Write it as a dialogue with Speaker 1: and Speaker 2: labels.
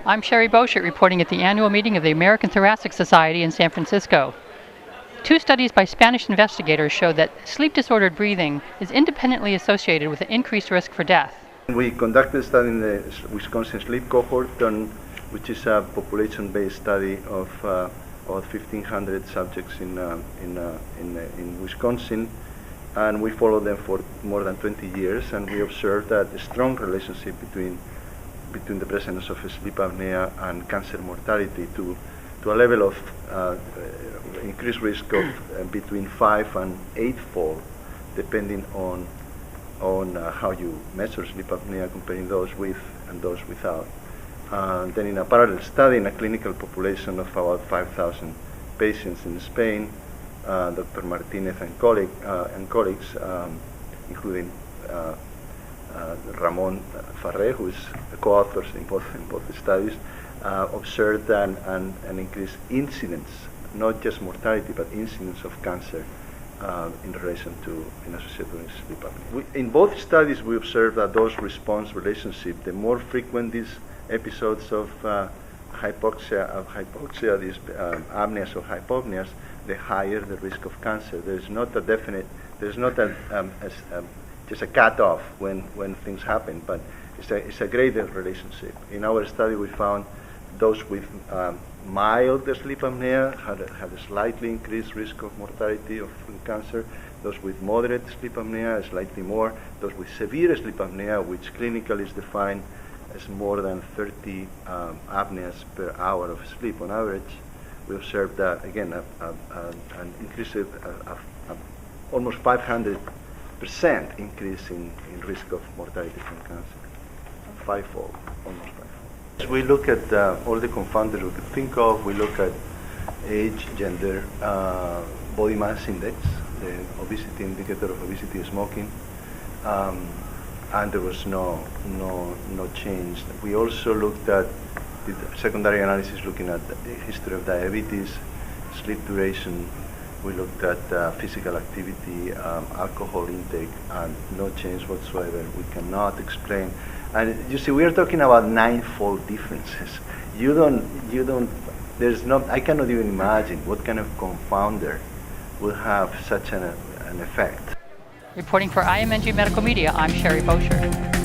Speaker 1: I'm Sherry Boschert reporting at the annual meeting of the American Thoracic Society in San Francisco. Two studies by Spanish investigators show that sleep-disordered breathing is independently associated with an increased risk for death.
Speaker 2: We conducted a study in the Wisconsin sleep cohort, which is a population-based study of about 1,500 subjects in Wisconsin, and we followed them for more than 20 years, and we observed that a strong relationship between the presence of sleep apnea and cancer mortality to a level of increased risk of between 5 and 8-fold, depending on how you measure sleep apnea, comparing those with and those without. Then in a parallel study in a clinical population of about 5,000 patients in Spain, Dr. Martinez and colleagues, including Ramon Farré, who is the co-authors in both studies, observed an increased incidence, not just mortality, but incidence of cancer in relation to associated with sleep apnea. In both studies, we observed a dose-response relationship. The more frequent these episodes of hypoxia, these apneas or hypopneas, the higher the risk of cancer. There's not just a cutoff when things happen, but it's a greater relationship. In our study, we found those with mild sleep apnea had a slightly increased risk of mortality of cancer. Those with moderate sleep apnea, slightly more. Those with severe sleep apnea, which clinically is defined as more than 30 apneas per hour of sleep on average, we observed that again an increase of almost 500% increase in risk of mortality from cancer. Fivefold, almost fivefold. We look at all the confounders we could think of. We look at age, gender, body mass index, the obesity indicator of obesity, smoking, and there was no change. We also looked at the secondary analysis, looking at the history of diabetes, sleep duration. We looked at physical activity, alcohol intake, and no change whatsoever. We cannot explain. And you see, we are talking about 9-fold differences. I cannot even imagine what kind of confounder will have such an effect.
Speaker 1: Reporting for IMNG Medical Media, I'm Sherry Boschert.